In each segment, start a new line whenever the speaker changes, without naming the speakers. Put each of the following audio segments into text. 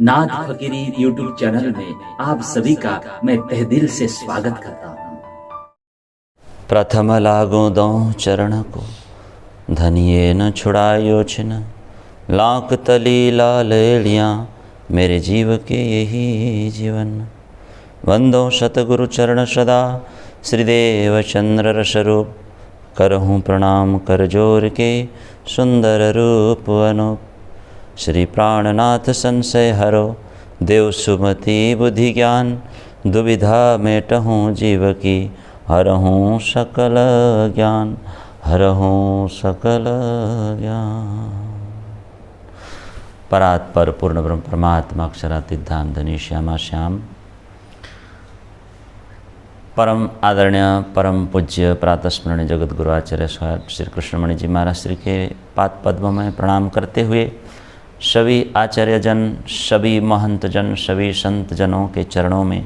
नाथ फकीरी YouTube channel में आप सभी का मैं तहे दिल से स्वागत करता हूँ।
प्रथम लागो दो चरण को धनिये न छुड़ायो छिन, लाख तली लालेड़ियाँ मेरे जीव के यही जीवन। वंदो सतगुरु चरण सदा श्रीदेव चंद्र रसरूप, करहूँ प्रणाम कर जोर के सुंदर रूप अनूप। श्री प्राणनाथ संशय हरो, देव सुमति बुद्धि ज्ञान, दुविधा मेटहूँ जीव की, हरहूँ सकल ज्ञान, हरहूँ सकल ज्ञान। परात्पर पूर्ण ब्रह्म परमात्मा अक्षरातीत धाम धनी श्यामा श्याम। परम आदरणीय परम पूज्य प्रातस्मरणीय जगत गुरु आचार्य श्री कृष्णमणि जी महाराज श्री के पाद पद्म में प्रणाम करते हुए सभी आचार्यजन, सभी महंतजन, सभी संत जनों के चरणों में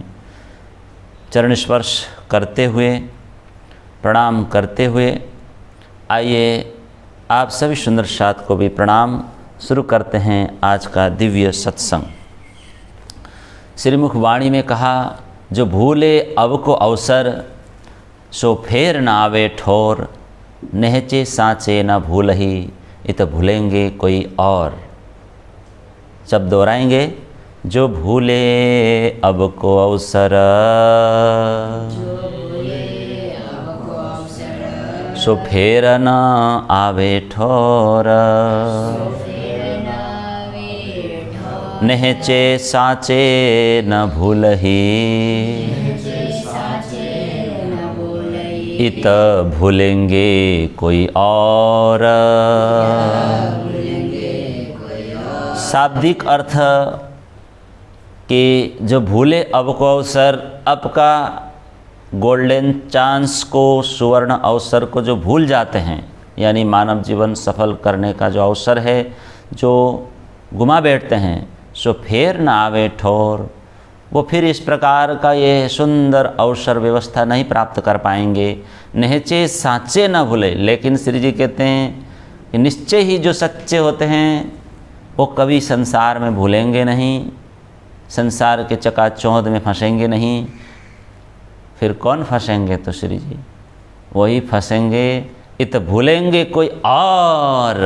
चरण स्पर्श करते हुए, प्रणाम करते हुए, आइए आप सभी सुंदर साथ को भी प्रणाम शुरू करते हैं आज का दिव्य सत्संग। श्रीमुख वाणी में कहा, जो भूले अब को अवसर, सो फेर न आवे ठोर, नहचे साँचे न भूलही, इत भूलेंगे कोई और। जब दोहराएंगे, जो भूले अब को अवसर, सो फेर न आवे ठोर, नहचे साचे न भूलही, इत भूलेंगे कोई और। शाब्दिक अर्थ कि जो भूले अब को अवसर, अब का गोल्डन चांस को, सुवर्ण अवसर को जो भूल जाते हैं, यानी मानव जीवन सफल करने का जो अवसर है जो गुमा बैठते हैं, सो फेर न आवे ठोर, वो फिर इस प्रकार का ये सुंदर अवसर व्यवस्था नहीं प्राप्त कर पाएंगे। निश्चय साचे न भूले, लेकिन श्री जी कहते हैं कि निश्चय ही जो सच्चे होते हैं वो कभी संसार में भूलेंगे नहीं, संसार के चकाचौंध में फंसेंगे नहीं। फिर कौन फंसेंगे? तो श्री जी वही फंसेंगे, इत भूलेंगे कोई और।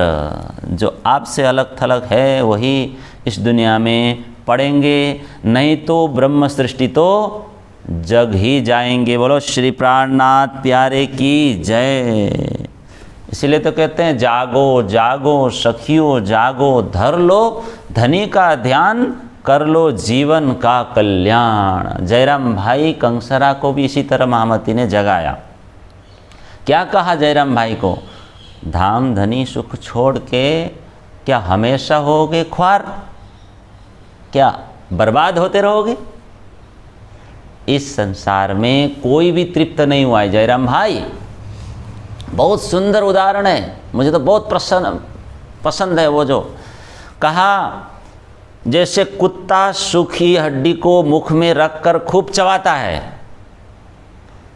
जो आपसे अलग थलग है वही इस दुनिया में पड़ेंगे, नहीं तो ब्रह्म सृष्टि तो जग ही जाएंगे। बोलो श्री प्राणनाथ प्यारे की जय। इसलिए तो कहते हैं, जागो जागो सखियों जागो, धर लो धनी का ध्यान, कर लो जीवन का कल्याण। जयराम भाई कंसरा को भी इसी तरह महामती ने जगाया। क्या कहा जयराम भाई को? धाम धनी सुख छोड़ के क्या हमेशा होगे ख्वार? क्या बर्बाद होते रहोगे? इस संसार में कोई भी तृप्त नहीं हुआ है जयराम भाई। बहुत सुंदर उदाहरण है, मुझे तो बहुत पसंद है वो जो कहा, जैसे कुत्ता सूखी हड्डी को मुख में रखकर खूब चबाता है,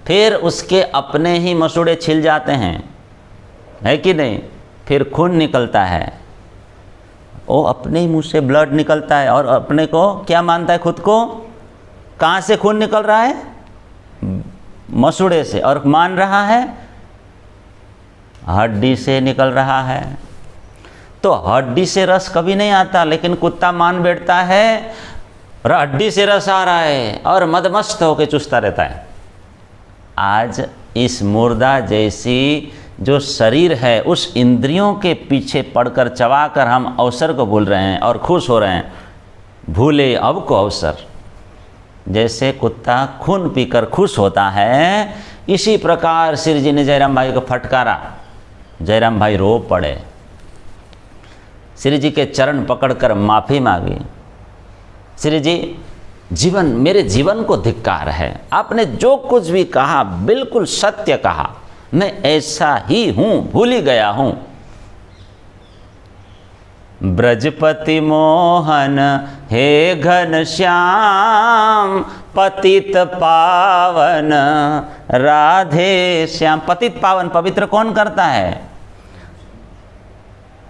फिर उसके अपने ही मसूड़े छिल जाते हैं, है कि नहीं? फिर खून निकलता है, वो अपने ही मुंह से ब्लड निकलता है, और अपने को क्या मानता है खुद को? कहाँ से खून निकल रहा है? मसूड़े से। और मान रहा है हड्डी से निकल रहा है। तो हड्डी से रस कभी नहीं आता, लेकिन कुत्ता मान बैठता है हड्डी से रस आ रहा है और मदमस्त होकर चूसता रहता है। आज इस मुर्दा जैसी जो शरीर है, उस इंद्रियों के पीछे पड़कर चबाकर हम अवसर को भूल रहे हैं और खुश हो रहे हैं। भूले अब को अवसर, जैसे कुत्ता खून पीकर खुश होता है, इसी प्रकार श्री जी ने जयराम भाई को फटकारा। जयराम भाई रो पड़े, श्री जी के चरण पकड़कर माफ़ी मांगी। श्री जी, जीवन, मेरे जीवन को धिक्कार है, आपने जो कुछ भी कहा बिल्कुल सत्य कहा, मैं ऐसा ही हूँ, भूल ही गया हूँ। ब्रजपति मोहन हे घन श्याम, पतित पावन राधे श्याम। पतित पावन पवित्र कौन करता है?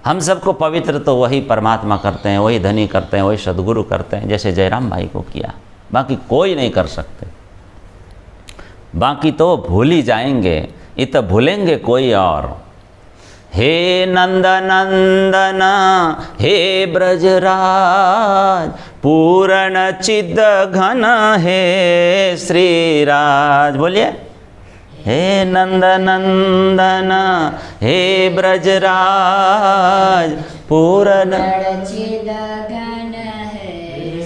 हम सबको पवित्र तो वही परमात्मा करते हैं, वही धनी करते हैं, वही सदगुरु करते हैं, जैसे जयराम भाई को किया, बाकी कोई नहीं कर सकते। बाकी तो भूल ही जाएंगे, ये तो भूलेंगे कोई और। हे नंद नंदन हे ब्रजराज, पूर्ण चिद घन हे श्रीराज। बोलिए, हे नंद नंदन हे ब्रजराज, पूर्ण
चिद घन है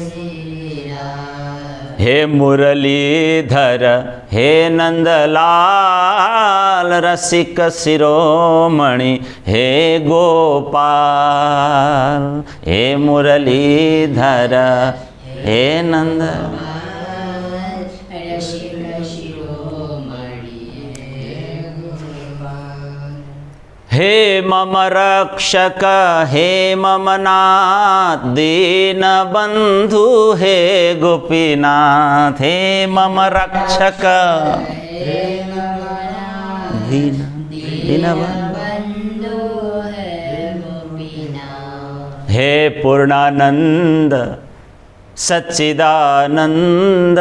श्रीराज।
हे मुरलीधर हे नंदलाल, रसिक शिरोमणि हे गोपाल। हे मुरलीधर हे नंदलाल, हे मम रक्षक हे मम नाथ, दीन बंधु हे गोपीनाथ। हे मम रक्षक दीन
बंधु है गोपीनाथ।
हे पूर्णानंद सच्चिदानंद,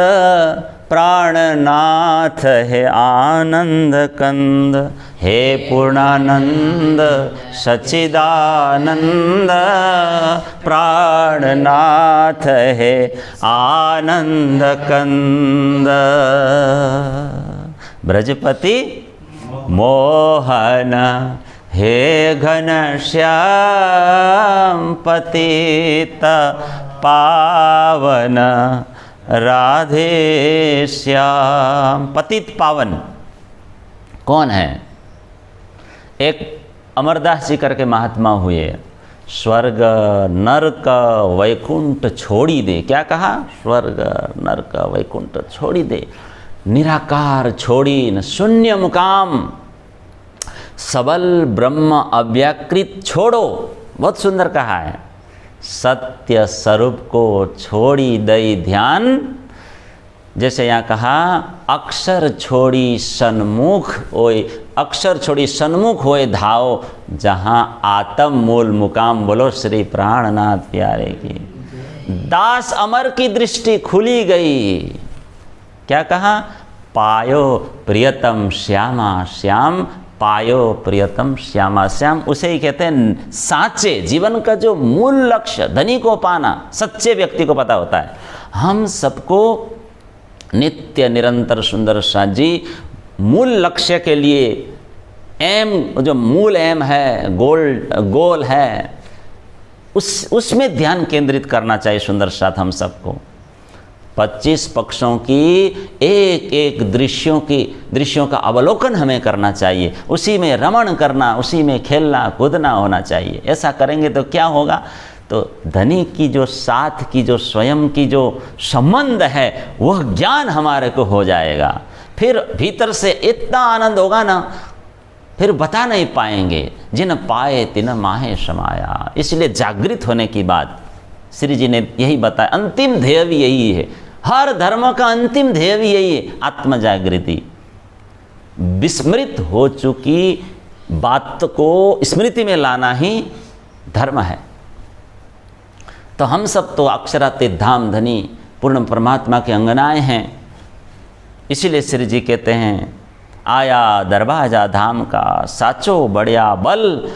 प्राणनाथ हे आनंद कंद। हे पूर्णानंद सच्चिदानंद, प्राणनाथ हे आनंद कंद। ब्रजपति मोहन हे घनश्याम, पतित पावन राधे श्याम। पतित पावन कौन है? एक अमरदास जी करके महात्मा हुए, स्वर्ग नरक वैकुंठ छोड़ी दे। क्या कहा? स्वर्ग नरक वैकुंठ छोड़ी दे, निराकार छोड़ी न शून्य मुकाम, सबल ब्रह्म अव्याकृत छोड़ो। बहुत सुंदर कहा है। सत्य स्वरूप को छोड़ी दई ध्यान, जैसे यहाँ कहा अक्षर छोड़ी सन्मुख ओए, अक्षर छोड़ी सन्मुख होए धाओ, जहाँ आत्म मूल मुकाम। बोलो श्री प्राणनाथ प्यारे की। दास अमर की दृष्टि खुली गई। क्या कहा? पायो प्रियतम श्यामा श्याम, पायो प्रियतम श्यामा श्याम। उसे ही कहते हैं साचे जीवन का जो मूल लक्ष्य, धनी को पाना सच्चे व्यक्ति को पता होता है। हम सबको नित्य निरंतर सुंदर साथ जी मूल लक्ष्य के लिए एम, जो मूल एम है, गोल है, उसमें ध्यान केंद्रित करना चाहिए सुंदर साथ हम सबको। 25 पक्षों की एक एक दृश्यों का अवलोकन हमें करना चाहिए, उसी में रमण करना, उसी में खेलना कूदना होना चाहिए। ऐसा करेंगे तो क्या होगा? तो धनी की जो साथ की जो स्वयं की जो संबंध है वह ज्ञान हमारे को हो जाएगा। फिर भीतर से इतना आनंद होगा ना, फिर बता नहीं पाएंगे। जिन पाए तिन माहे समाया। इसलिए जागृत होने की बात श्री जी ने यही बताया। अंतिम ध्येय भी यही है, हर धर्म का अंतिम ध्येय भी यही है, आत्म जागृति। विस्मृत हो चुकी बात को स्मृति में लाना ही धर्म है। तो हम सब तो अक्षरातीत धाम धनी पूर्ण परमात्मा के अंगनाएं हैं। इसीलिए श्री जी कहते हैं, आया दरवाजा धाम का साचो बढ़िया बल,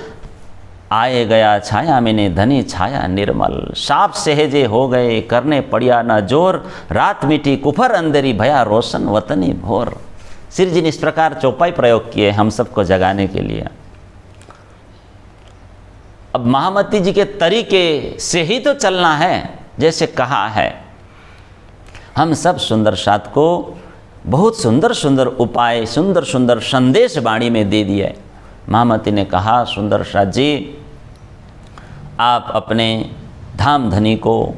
आए गया छाया मैंने धनी छाया निर्मल। साप सहजे हो गए करने पड़िया न जोर, रात मिटी कुफर अंधेरी भया रोशन वतनी भोर। श्री जी ने इस प्रकार चौपाई प्रयोग किए हम सबको जगाने के लिए। अब महामती जी के तरीके से ही तो चलना है, जैसे कहा है। हम सब सुंदर साथ को बहुत सुंदर सुंदर उपाय, सुंदर सुंदर संदेश वाणी में दे दिए। महामती ने कहा, सुंदर साथ जी आप अपने धाम धनी को,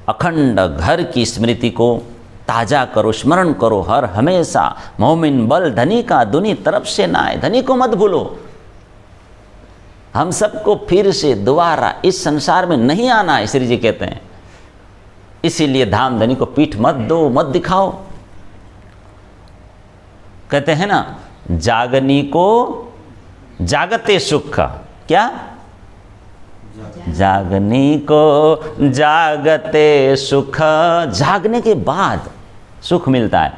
अखंड घर की स्मृति को ताज़ा करो, स्मरण करो हर हमेशा। मोमिन बल धनी का दुनी तरफ से ना आए, धनी को मत भूलो। हम सबको फिर से दोबारा इस संसार में नहीं आना है, श्री जी कहते हैं। इसीलिए धाम धनी को पीठ मत दो, मत दिखाओ। कहते हैं ना, जागनी को जागते सुख का क्या जागनी को जागते सुख, जागने के बाद सुख मिलता है।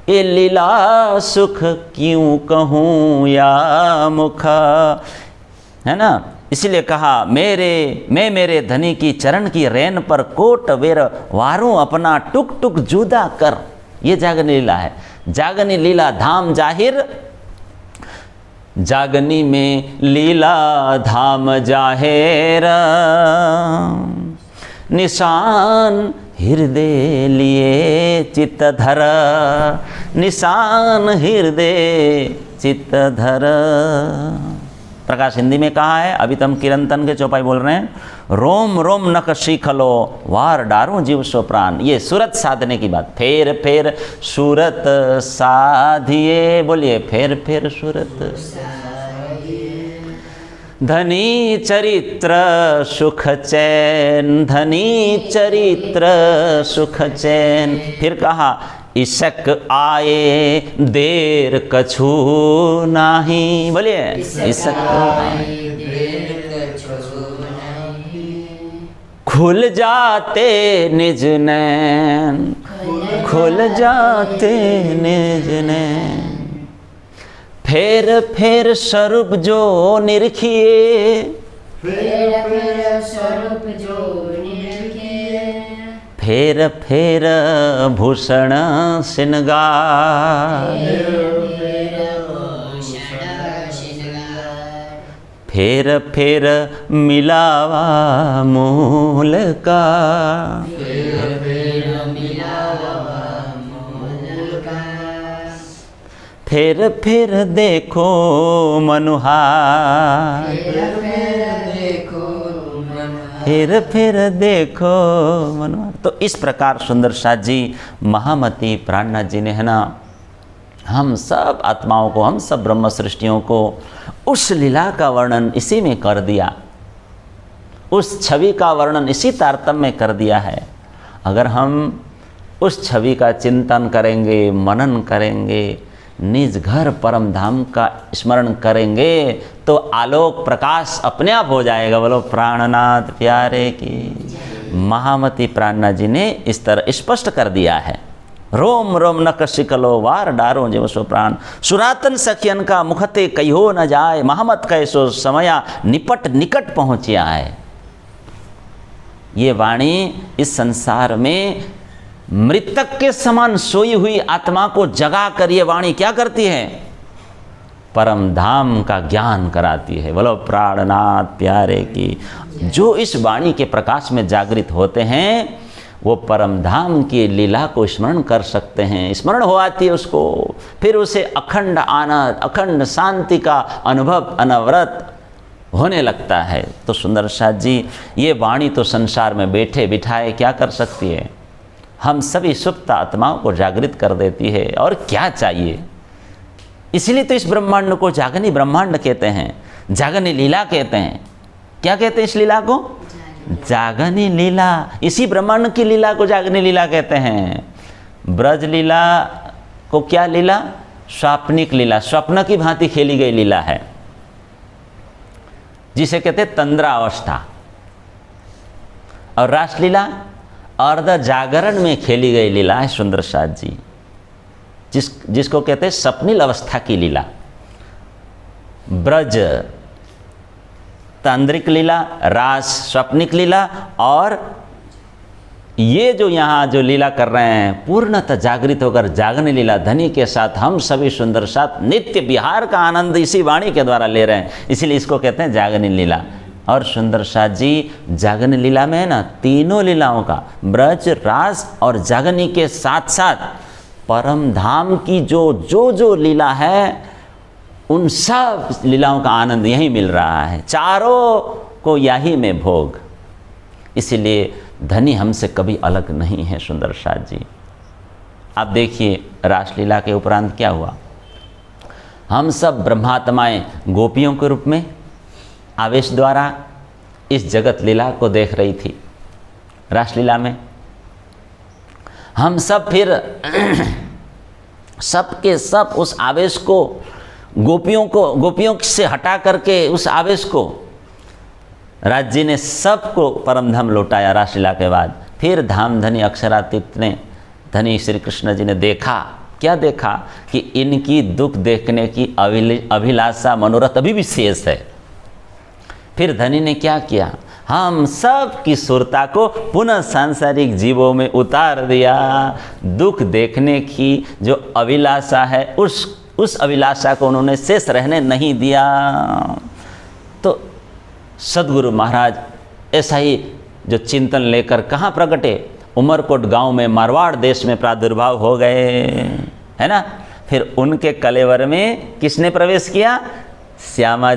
ये लीला सुख क्यों कहूँ या मुख, है ना। इसलिए कहा मैं मेरे धनी की चरण की रेन पर कोट वेर वारूं अपना टुक टुक जुदा कर। ये जागनी लीला है। जागनी लीला धाम जाहिर, जागनी में लीला धाम जाहिर, निशान हृदय लिए चित्त धर, निशान हृदय चित्त धर। प्रकाश हिंदी में कहा है, अभी तो हम किरंतन के चौपाई बोल रहे हैं। रोम रोम नख शिखलो वार डारूं जीव सो प्राण। ये सूरत साधने की बात। फेर फेर सूरत साधिए, बोलिए फेर फेर सूरत। धनी चरित्र सुख चैन, धनी चरित्र सुख चैन। फिर कहा इशक आए देर कछु नाही, बोलिए इशक आए खुल जाते निज नैन, खुल जाते निज नैन। फेर फेर स्वरूप जो निरखिए,
फेर फेर स्वरूप जो निरखिए,
फेर फेर भूषण श्रृंगार, फेर फेर मिलावा मूल का, फेर फेर देखो मनुहार, फिर देखो मनोहर। तो इस प्रकार सुंदर साथ जी, महामती प्राणनाथ जी ने, है ना, हम सब आत्माओं को, हम सब ब्रह्म सृष्टियों को उस लीला का वर्णन इसी में कर दिया, उस छवि का वर्णन इसी तारतम्य में कर दिया है। अगर हम उस छवि का चिंतन करेंगे, मनन करेंगे, निज घर परम धाम का स्मरण करेंगे, तो आलोक प्रकाश अपने आप हो जाएगा। बोलो प्राणनाथ प्यारे की। महामती प्राणनाथ जी ने इस तरह स्पष्ट कर दिया है। रोम रोम नक शिकलो वार डारो जीव सो प्राण, सुरातन सखियन का मुखते कहो न जाए, महामत कैसो समया निपट निकट पहुँचिया है। ये वाणी इस संसार में मृतक के समान सोई हुई आत्मा को जगा कर ये वाणी क्या करती है? परम धाम का ज्ञान कराती है। बोलो प्राणनाथ प्यारे की। जो इस वाणी के प्रकाश में जागृत होते हैं वो परम धाम की लीला को स्मरण कर सकते हैं, स्मरण हो आती है उसको, फिर उसे अखंड आनंद, अखंड शांति का अनुभव अनवरत होने लगता है। तो सुंदर साथ जी, ये वाणी तो संसार में बैठे बिठाए क्या कर सकती है? हम सभी सुप्त आत्माओं को जागृत कर देती है। और क्या चाहिए? इसलिए तो इस ब्रह्मांड को जागनी ब्रह्मांड कहते हैं, जागनी लीला कहते हैं। क्या कहते हैं इस लीला को? जागनी लीला। इसी ब्रह्मांड की लीला को जागनी लीला कहते हैं। ब्रज लीला को क्या लीला? स्वाप्निक लीला, स्वप्न की भांति खेली गई लीला है, जिसे कहते हैं तंद्रा अवस्था। और रासलीला अर्ध जागरण में खेली गई लीला है सुंदर साथ जी, जिसको कहते हैं स्वप्निल अवस्था की लीला। ब्रज तांद्रिक लीला, रास स्वप्निक लीला, और ये जो यहाँ जो लीला कर रहे हैं पूर्णतः जागृत होकर जागने लीला धनी के साथ हम सभी सुंदर साथ नित्य विहार का आनंद इसी वाणी के द्वारा ले रहे हैं, इसीलिए इसको कहते हैं जागनी लीला। और सुंदर साथ जी, जागनी लीला में है ना तीनों लीलाओं का, ब्रज रास और जागनी के साथ साथ परम धाम की जो लीला है उन सब लीलाओं का आनंद यही मिल रहा है, चारों को यही में भोग। इसीलिए धनी हमसे कभी अलग नहीं है सुंदर साथ जी। आप देखिए रासलीला के उपरांत क्या हुआ। हम सब ब्रह्मात्माएं गोपियों के रूप में आवेश द्वारा इस जगत लीला को देख रही थी। रासलीला में हम सब फिर सब के सब उस आवेश को गोपियों से हटा करके उस आवेश को राज्य ने सबको परमधाम लौटाया रासलीला के बाद। फिर धाम धनी अक्षरातीत ने धनी श्री कृष्ण जी ने देखा, क्या देखा कि इनकी दुख देखने की अभिलाषा मनोरथ अभी भी शेष है। फिर धनी ने क्या किया, हम सब की सुरता को पुनः सांसारिक जीवों में उतार दिया। दुख देखने की जो अभिलाषा है उस अभिलाषा को उन्होंने शेष रहने नहीं दिया। तो सद्गुरु महाराज ऐसा ही जो चिंतन लेकर कहाँ प्रगटे, उमरकोट गांव में मारवाड़ देश में प्रादुर्भाव हो गए, है ना। फिर उनके कलेवर में किसने प्रवेश किया, श्यामा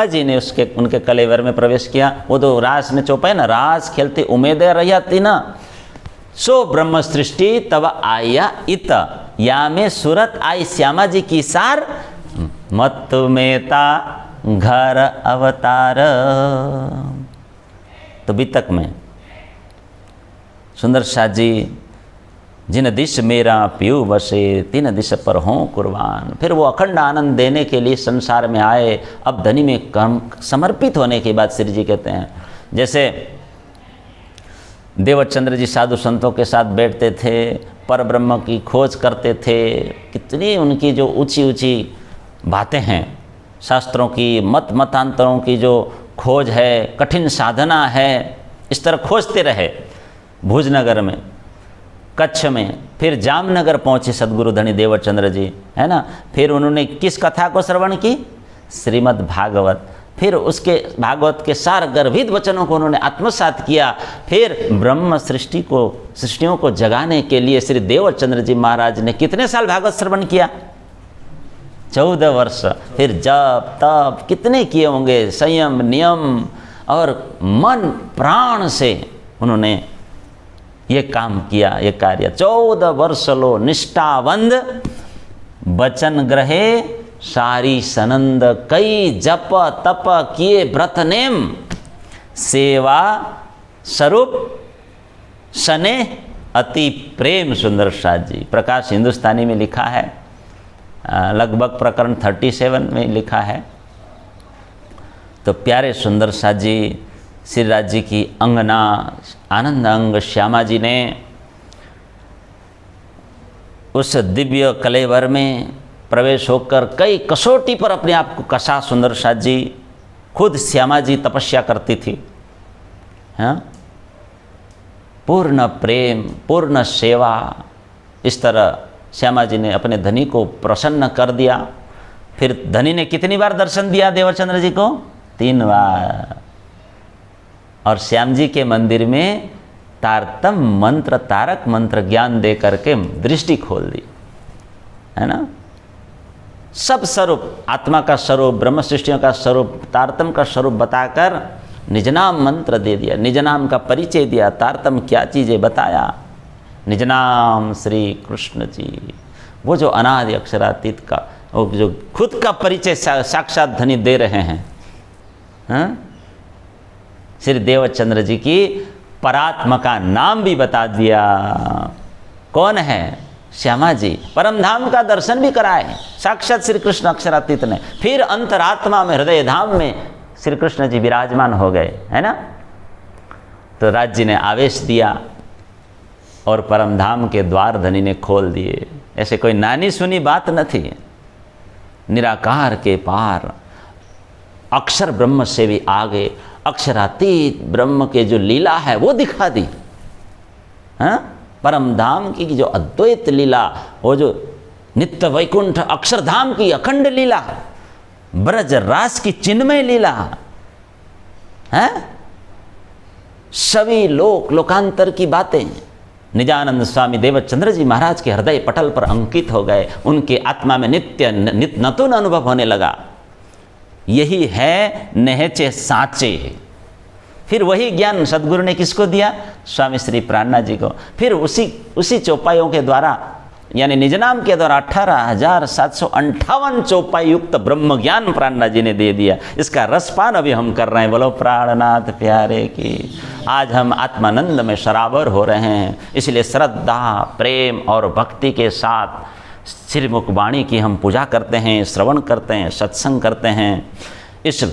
जी ने उनके कलेवर में प्रवेश किया। वो तो रास में चौपाई ना, रास खेलते उम्मीदें रही थी ना। सो ब्रह्म सृष्टि तब आया इत, या में सूरत आई श्यामा जी की सार, मत मेता घर अवतार। तो बीतक में सुंदर शाह जी, जिन दिश मेरा पीऊ बसे तीन दिश पर हों कुर्बान। फिर वो अखंड आनंद देने के लिए संसार में आए। अब धनी में कर्म समर्पित होने के बाद श्री जी कहते हैं, जैसे देवचंद्र जी साधु संतों के साथ बैठते थे, पर ब्रह्म की खोज करते थे, कितनी उनकी जो ऊंची ऊंची बातें हैं, शास्त्रों की मतांतरों की जो खोज है, कठिन साधना है, इस तरह खोजते रहे। भुजनगर में, कच्छ में, फिर जामनगर पहुँचे सद्गुरु धनी देवचंद्र जी, है ना। फिर उन्होंने किस कथा को श्रवण की, श्रीमद् भागवत। फिर उसके भागवत के सार गर्भित वचनों को उन्होंने आत्मसात किया। फिर ब्रह्म सृष्टियों को जगाने के लिए श्री देवचंद्र जी महाराज ने कितने साल भागवत श्रवण किया, 14 वर्ष। फिर जप तप कितने किए होंगे, संयम नियम और मन प्राण से उन्होंने ये काम किया, ये कार्य। 14 वर्ष लो निष्ठावंद बचन ग्रहे सारी सनंद, कई जप तप किए व्रत नेम, सेवा स्वरूप सने अति प्रेम। सुंदर शाह जी, प्रकाश हिंदुस्तानी में लिखा है, लगभग प्रकरण 37 में लिखा है। तो प्यारे सुंदर शाह जी, श्री राज जी की अंगना आनंद अंग श्यामा जी ने उस दिव्य कलेवर में प्रवेश होकर कई कसौटी पर अपने आप को कसा। सुंदर शाह जी खुद श्यामा जी तपस्या करती थी, हाँ, पूर्ण प्रेम पूर्ण सेवा। इस तरह श्यामा जी ने अपने धनी को प्रसन्न कर दिया। फिर धनी ने कितनी बार दर्शन दिया देवचंद्र जी को, 3 बार। और श्याम जी के मंदिर में तारतम मंत्र, तारक मंत्र ज्ञान दे करके दृष्टि खोल दी, है ना। सब स्वरूप, आत्मा का स्वरूप, ब्रह्म सृष्टियों का स्वरूप, तारतम का स्वरूप बताकर निज नाम मंत्र दे दिया, निज नाम का परिचय दिया। तारतम क्या चीज़ें बताया, निज नाम श्री कृष्ण जी, वो जो अनादि अक्षरातीत का, वो जो खुद का परिचय साक्षात धनी दे रहे हैं, हाँ? श्री देवचंद्र जी की परात्मा का नाम भी बता दिया। कौन है, श्यामा जी। परमधाम का दर्शन भी कराए साक्षात श्री कृष्ण अक्षरातीत ने। फिर अंतरात्मा में, हृदय धाम में श्री कृष्ण जी विराजमान हो गए, है ना। तो राज जी ने आवेश दिया और परमधाम के द्वार धनी ने खोल दिए। ऐसे कोई नानी सुनी बात न थी। निराकार के पार अक्षर ब्रह्म से भी आगे अक्षरातीत ब्रह्म के जो लीला है वो दिखा दी, हाँ। परमधाम की जो अद्वैत लीला, वो जो नित्य वैकुंठ अक्षरधाम की अखंड लीला, ब्रज रास की चिन्मय लीला, है। सभी लोकांतर की बातें निजानंद स्वामी देवचंद्र जी महाराज के हृदय पटल पर अंकित हो गए। उनके आत्मा में नित्य नतून अनुभव होने लगा। यही है नेहचे साचे। फिर वही ज्ञान सदगुरु ने किसको दिया, स्वामी श्री प्राणनाथ जी को। फिर उसी चौपाइयों के द्वारा, यानी निज नाम के द्वारा 18,758 चौपाई युक्त ब्रह्म ज्ञान प्राणनाथ जी ने दे दिया। इसका रसपान अभी हम कर रहे हैं। बोलो प्राणनाथ प्यारे की। आज हम आत्मानंद में शराबर हो रहे हैं। इसलिए श्रद्धा प्रेम और भक्ति के साथ श्रीमुख वाणी की हम पूजा करते हैं, श्रवण करते हैं, सत्संग करते हैं। इस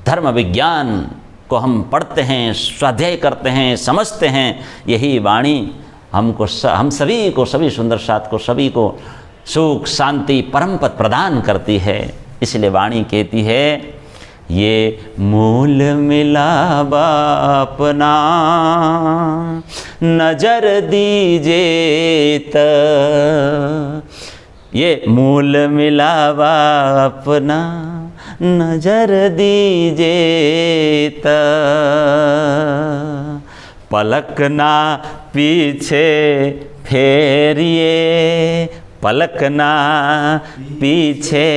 धर्म विज्ञान को हम पढ़ते हैं, स्वाध्याय करते हैं, समझते हैं, यही वाणी हम सभी को, सभी सुंदर साथ को, सभी को सुख शांति परम पद प्रदान करती है। इसलिए वाणी कहती है, ये मूल मिलावा अपना नजर दीजे त, ये मूल मिलावा अपना नजर दीजे त, पलक ना पीछे फेरिए, पलक ना पीछे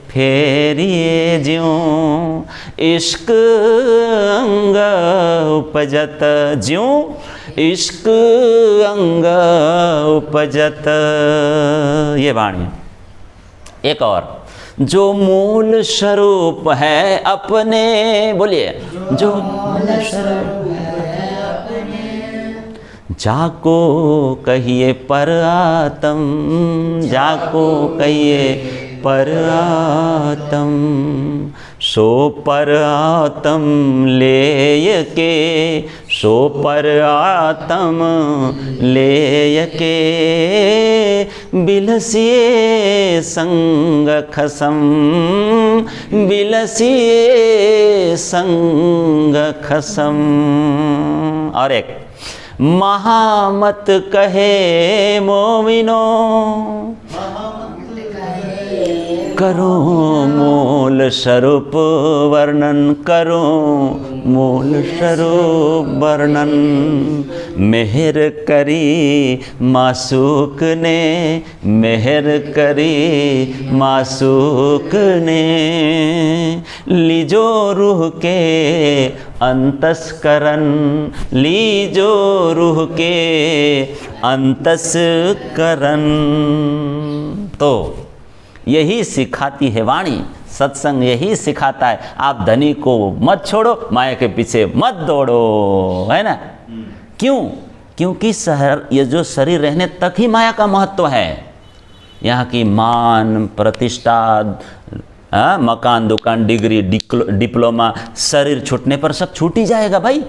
फेरिए, ज्यों इश्क अंग उपजत, ज्यों इश्क अंग उपजत। ये वाणी। एक और, जो मूल स्वरूप है अपने, बोलिए, जो मूल स्वरूप है अपने, जाको कहिए पर आत्म, जाको कहिए पर आत्म, सो पर आत्म लेय के, सो पर आत्म लेय के, बिलसिए संग खसम, बिलसिए संग खसम। और एक, महामत कहे मोमिनो, करो मूल स्वरूप वर्णन, करो मूल स्वरूप वर्णन, मेहर करी मासूक ने, मेहर करी मासूक ने, लीजो रूह के अंतस्करण, लीजो रूह के अंतस्करण। तो यही सिखाती है वाणी, सत्संग यही सिखाता है, आप धनी को मत छोड़ो, माया के पीछे मत दौड़ो, है ना। क्यों? क्योंकि ये जो शरीर रहने तक ही माया का महत्व है। यहाँ की मान प्रतिष्ठा, मकान दुकान डिग्री डिप्लोमा, शरीर छूटने पर सब छूट ही जाएगा भाई।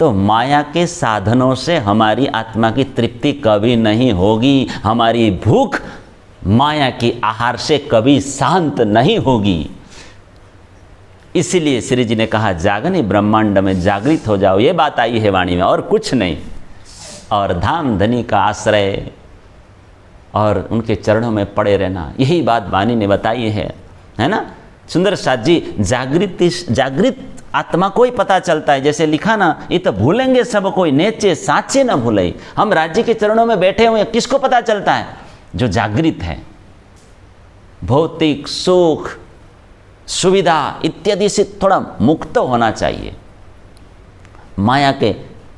तो माया के साधनों से हमारी आत्मा की तृप्ति कभी नहीं होगी, हमारी भूख माया की आहार से कभी शांत नहीं होगी। इसलिए श्री जी ने कहा, जागने ब्रह्मांड में जागृत हो जाओ। ये बात आई है वाणी में, और कुछ नहीं। और धाम धनी का आश्रय और उनके चरणों में पड़े रहना, यही बात वाणी ने बताई है ना। सुंदर साथ जी, जागृत आत्मा को ही पता चलता है। जैसे लिखा ना, ये तो भूलेंगे सब कोई, नेचे साचे न भूले। हम राज्य के चरणों में बैठे हुए, किसको पता चलता है? जो जागृत है। भौतिक सुख सुविधा इत्यादि से थोड़ा मुक्त होना चाहिए, माया के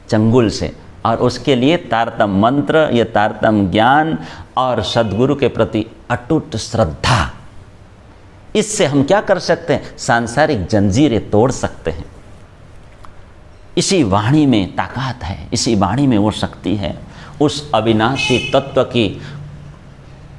चंगुल से। और उसके लिए तारतम मंत्र, ये तारतम ज्ञान और सद्गुरु के प्रति अटूट श्रद्धा, इससे हम क्या कर सकते हैं? सांसारिक जंजीरें तोड़ सकते हैं। इसी वाणी में ताकत है, इसी वाणी में वो शक्ति है। उस अविनाशी तत्व की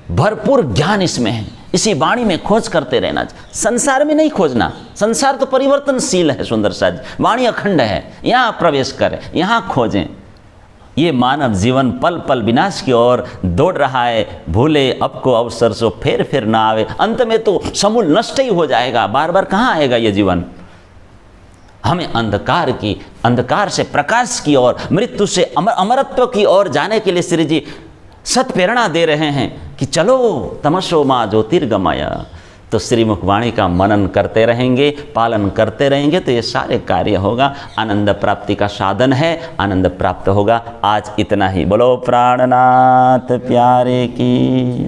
भरपूर ज्ञान इसमें है। इसी वाणी में खोज करते रहना, संसार में नहीं खोजना। संसार तो परिवर्तनशील है सुंदर साज, वाणी अखंड है। यहाँ प्रवेश करें, यहाँ खोजें। ये मानव जीवन पल पल विनाश की ओर दौड़ रहा है। भूले अब को अवसर सो फिर ना आवे। अंत में तो समूल नष्ट ही हो जाएगा, बार बार कहाँ आएगा ये जीवन। हमें अंधकार से प्रकाश की ओर, मृत्यु से अमरत्व की ओर जाने के लिए श्री जी सत प्रेरणा दे रहे हैं कि चलो तमसो माँ ज्योतिर्गमय। तो श्रीमुख वाणी का मनन करते रहेंगे, पालन करते रहेंगे, तो ये सारे कार्य होगा। आनंद प्राप्ति का साधन है, आनंद प्राप्त होगा। आज इतना ही। बोलो प्राणनाथ प्यारे की।